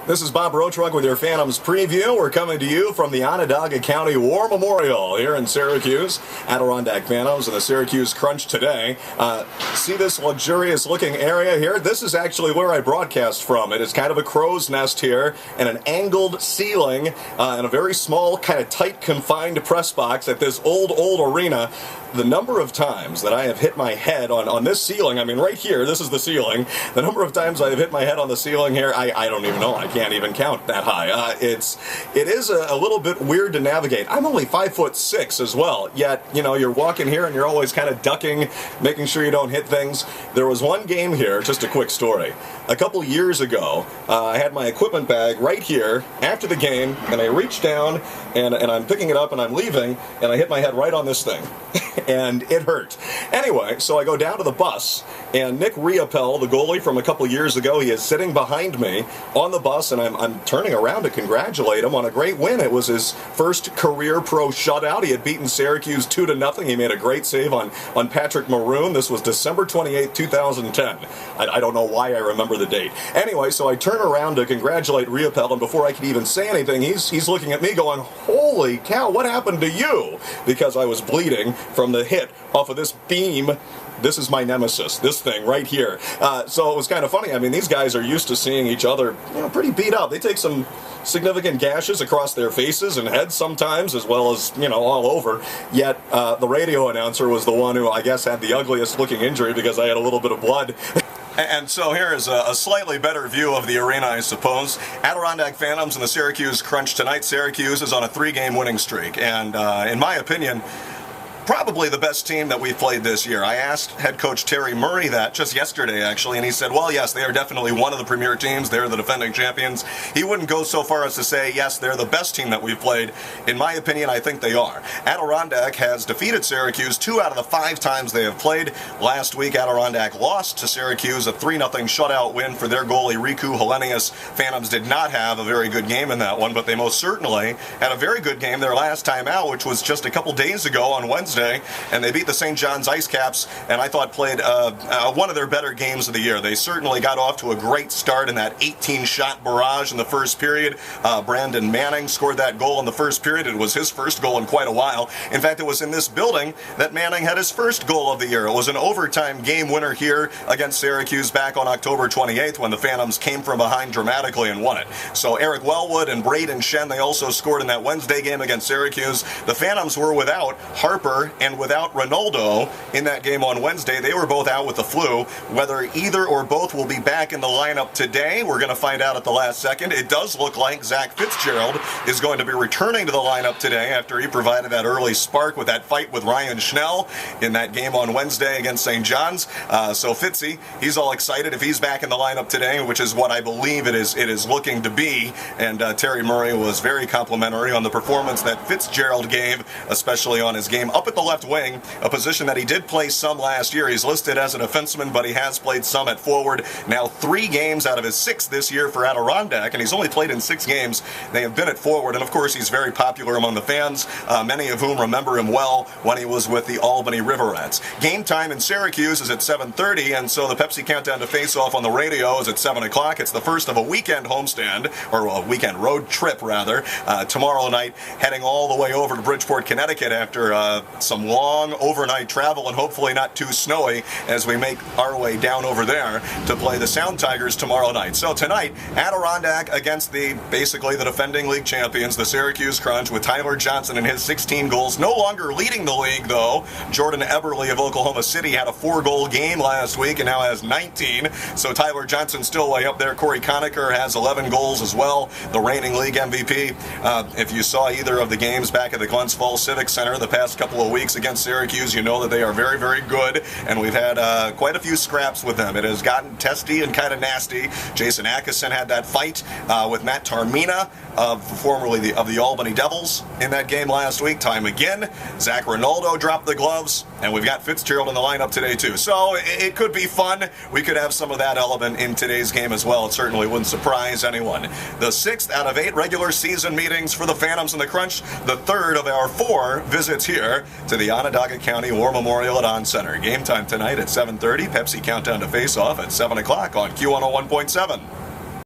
This is Bob Rotruck with your Phantoms preview. We're coming to you from the Onondaga County War Memorial here in Syracuse. Adirondack Phantoms and the Syracuse Crunch today. See this luxurious looking area here? This is actually where I broadcast from. It is kind of a crow's nest here and an angled ceiling and a very small, kind of tight, confined press box at this old arena. The number of times that I have hit my head on this ceiling, I mean right here, this is the ceiling. The number of times I have hit my head on the ceiling here, I don't even know. I can't even count that high. It is a little bit weird to navigate. I'm only 5'6" as well, yet, you know, you're walking here and you're always kind of ducking, making sure you don't hit things. There was one game here, just a quick story. A couple years ago, I had my equipment bag right here after the game, and I reached down and I'm picking it up and I'm leaving, and I hit my head right on this thing. And it hurt. Anyway, so I go down to the bus, and Nick Riopel, the goalie from a couple years ago, he is sitting behind me on the bus, and I'm turning around to congratulate him on a great win. It was his first career pro shutout. He had beaten Syracuse 2-0. He made a great save on Patrick Maroon. This was December 28, 2010. I don't know why I remember the date. Anyway, so I turn around to congratulate Riopel, and before I could even say anything, he's looking at me going, "Holy cow, what happened to you?" Because I was bleeding from the hit off of this beam. This is my nemesis, this thing right here. So it was kind of funny. I mean, these guys are used to seeing each other, you know, pretty beat up. They take some significant gashes across their faces and heads sometimes, as well as, you know, all over. Yet the radio announcer was the one who, I guess, had the ugliest looking injury because I had a little bit of blood. And so here is a slightly better view of the arena, I suppose. Adirondack Phantoms and the Syracuse Crunch tonight. Syracuse is on a 3-game winning streak, and in my opinion, probably the best team that we've played this year. I asked head coach Terry Murray that just yesterday, actually, and he said, well, yes, they are definitely one of the premier teams. They're the defending champions. He wouldn't go so far as to say, yes, they're the best team that we've played. In my opinion, I think they are. Adirondack has defeated Syracuse 2 out of the 5 times they have played. Last week, Adirondack lost to Syracuse, a 3-0 shutout win for their goalie, Riku Helenius. Phantoms did not have a very good game in that one, but they most certainly had a very good game their last time out, which was just a couple days ago on Wednesday. And they beat the St. John's Ice Caps, and I thought played one of their better games of the year. They certainly got off to a great start in that 18-shot barrage in the first period. Brandon Manning scored that goal in the first period. It was his first goal in quite a while. In fact, it was in this building that Manning had his first goal of the year. It was an overtime game winner here against Syracuse back on October 28th when the Phantoms came from behind dramatically and won it. So Eric Wellwood and Braden Shen, they also scored in that Wednesday game against Syracuse. The Phantoms were without Harper and without Ronaldo in that game on Wednesday. They were both out with the flu. Whether either or both will be back in the lineup today, we're going to find out at the last second. It does look like Zach Fitzgerald is going to be returning to the lineup today after he provided that early spark with that fight with Ryan Schnell in that game on Wednesday against St. John's. So Fitzy, he's all excited if he's back in the lineup today, which is what I believe it is looking to be. And Terry Murray was very complimentary on the performance that Fitzgerald gave, especially on his game up at the left wing, a position that he did play some last year. He's listed as a defenseman, but he has played some at forward. Now 3 games out of his 6 this year for Adirondack, and he's only played in 6 games. They have been at forward, and of course he's very popular among the fans, many of whom remember him well when he was with the Albany River Rats. Game time in Syracuse is at 7:30, and so the Pepsi Countdown to Face-Off on the radio is at 7 o'clock. It's the first of a weekend homestand, or a weekend road trip, rather. Tomorrow night, heading all the way over to Bridgeport, Connecticut after some long overnight travel and hopefully not too snowy as we make our way down over there to play the Sound Tigers tomorrow night. So tonight, Adirondack against basically the defending league champions, the Syracuse Crunch, with Tyler Johnson and his 16 goals. No longer leading the league, though. Jordan Eberle of Oklahoma City had a 4-goal game last week and now has 19. So Tyler Johnson still way up there. Corey Conacher has 11 goals as well, the reigning league MVP. If you saw either of the games back at the Glens Falls Civic Center the past couple of weeks against Syracuse, you know that they are very, very good, and we've had quite a few scraps with them. It has gotten testy and kind of nasty. Jason Atkinson had that fight with Matt Tarmina, formerly of the Albany Devils, in that game last week. Time again. Zach Ronaldo dropped the gloves, and we've got Fitzgerald in the lineup today too. So it could be fun. We could have some of that element in today's game as well. It certainly wouldn't surprise anyone. The 6th out of 8 regular season meetings for the Phantoms and the Crunch, the 3rd of our 4 visits here to the Onondaga County War Memorial at On Center. Game time tonight at 7:30. Pepsi Countdown to Face Off at 7 o'clock on Q101.7.